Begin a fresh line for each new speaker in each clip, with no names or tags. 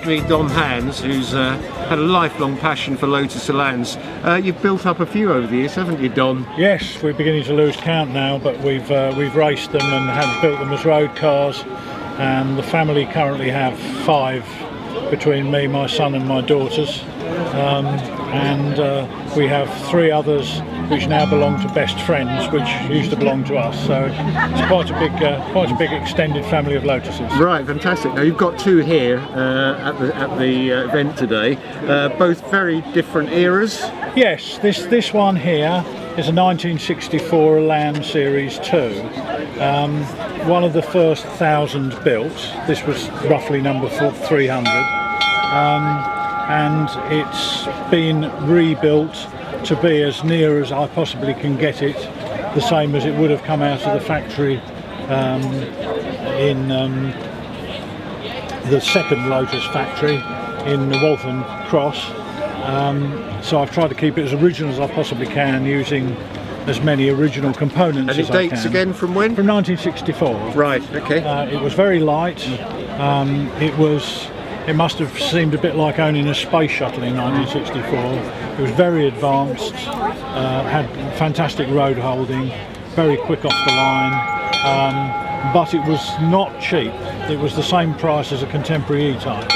with me Don Hans, who's had a lifelong passion for Lotus Elans. You've built up a few over the years, haven't you, Don?
Yes, we're beginning to lose count now, but we've raced them and have built them as road cars, and the family currently have 5 between me, my son and my daughters, and we have 3 others which now belong to best friends, which used to belong to us. So it's quite a big extended family of Lotuses.
Right, fantastic. Now you've got 2 here at the event today, both very different eras.
Yes, this one here is a 1964 Elan Series 2. One of the first 1,000 built. This was roughly number 300, and it's been rebuilt to be as near as I possibly can get it, the same as it would have come out of the factory in the second Lotus factory in the Waltham Cross. So I've tried to keep it as original as I possibly can, using as many original components as I can.
And it dates again from when?
From 1964.
Right, okay.
It was very light. It must have seemed a bit like owning a space shuttle in 1964. It was very advanced, had fantastic road holding, very quick off the line, but it was not cheap. It was the same price as a contemporary E-Type.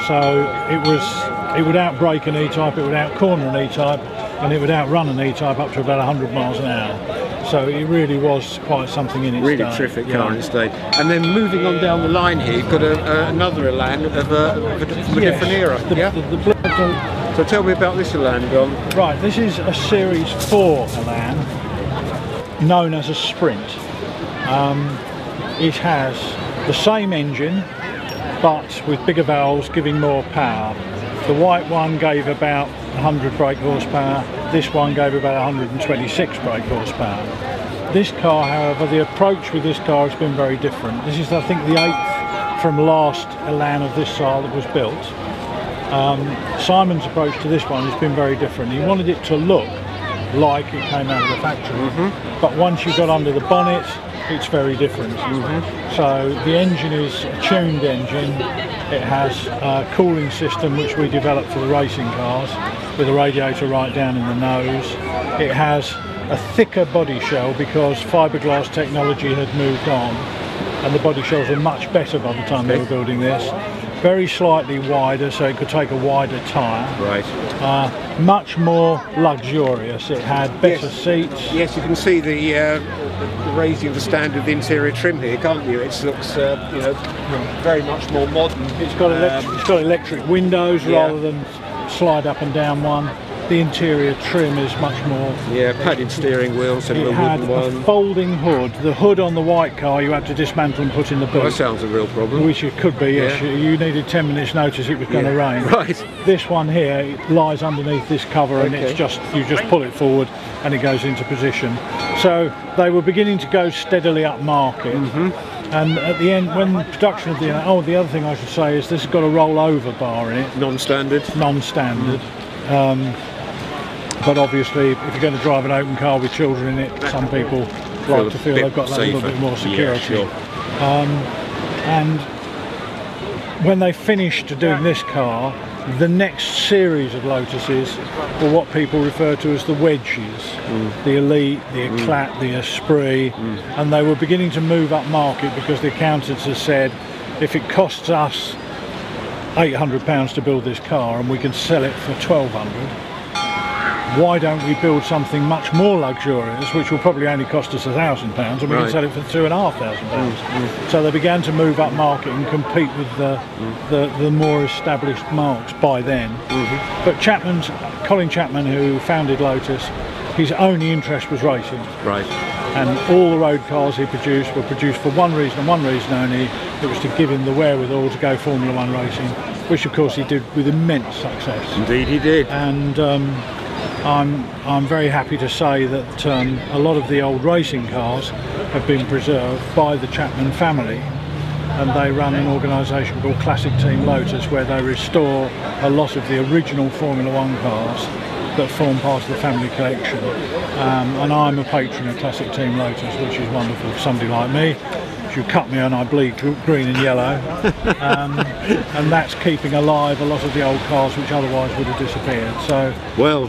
So it would outbrake an E-Type, it would outcorner an E-Type, and it would outrun an E-Type up to about 100 miles an hour. So it really was quite something in its day.
Really terrific car in its day. And then moving on down the line here, you've got another Elan from a different era. So tell me about this Elan, Don.
Right, this is a Series 4 Elan, known as a Sprint. It has the same engine, but with bigger valves giving more power. The white one gave about 100 brake horsepower, this one gave about 126 brake horsepower. This car, however, the approach with this car has been very different. This is, I think, the 8th from last Elan of this style that was built. Simon's approach to this one has been very different. He wanted it to look like it came out of the factory, but once you got under the bonnet, it's very different. So the engine is a tuned engine. It has a cooling system which we developed for the racing cars, with a radiator right down in the nose. It has a thicker body shell because fiberglass technology had moved on, and the body shells were much better by the time they were building this. Very slightly wider, so it could take a wider tyre.
Right.
Much more luxurious. It had better seats.
Yes, you can see the raising of the standard of the interior trim here, can't you? It looks, you know, very much more modern.
It's got electric windows rather than slide up and down one. The interior trim is much more...
Yeah, padded steering wheels and
it had a folding hood. The hood on the white car you had to dismantle and put in the boot.
Well, that sounds a real problem.
Which it could be, yes. You needed 10 minutes notice it was going to rain.
Right.
This one here, it lies underneath this cover, and it's just, you just pull it forward and it goes into position. So they were beginning to go steadily up market. And at the end, when production of the other thing I should say is this has got a roll-over bar in it.
Non-standard?
Non-standard. But obviously, if you're going to drive an open car with children in it, some people like to feel they've got that little bit more security.
Yeah, sure.
And when they finished doing this car, the next series of Lotuses were what people refer to as the wedges, the Elite, the Eclat, the Esprit, and they were beginning to move up market because the accountants had said, if it costs us £800 to build this car and we can sell it for £1,200, why don't we build something much more luxurious, which will probably only cost us £1,000, and we can sell it for £2,500. So they began to move up market and compete with the more established marques by then. But Colin Chapman, who founded Lotus, his only interest was racing.
Right.
And all the road cars he produced were produced for one reason and one reason only. It was to give him the wherewithal to go Formula One racing, which of course he did with immense success.
Indeed he did.
And I'm very happy to say that a lot of the old racing cars have been preserved by the Chapman family, and they run an organisation called Classic Team Lotus, where they restore a lot of the original Formula One cars that form part of the family collection. And I'm a patron of Classic Team Lotus, which is wonderful for somebody like me. You cut me and I bleed green and yellow, and that's keeping alive a lot of the old cars which otherwise would have disappeared. So,
well,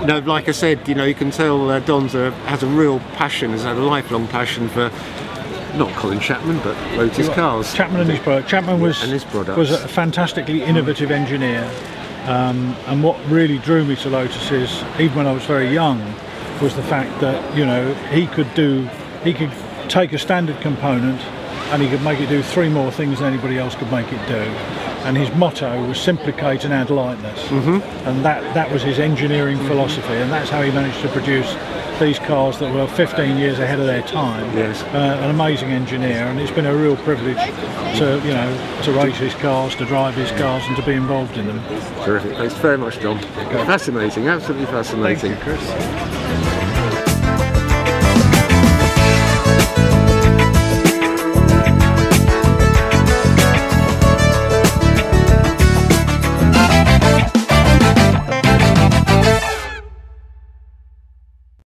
no, like I said, you know, you can tell Don has a real passion, has had a lifelong passion for not Colin Chapman, but Lotus cars.
Chapman and his product. Chapman was
a
fantastically innovative engineer, and what really drew me to Lotus is, even when I was very young, was the fact that, you know, he could take a standard component and he could make it do 3 more things than anybody else could make it do. And his motto was simplicate and add lightness. And that was his engineering philosophy, and that's how he managed to produce these cars that were 15 years ahead of their time.
Yes.
An amazing engineer, and it's been a real privilege to, you know, to race his cars, to drive his cars, and to be involved in them.
Terrific. Thanks very much, Don. Fascinating, absolutely fascinating.
Thank you, Chris.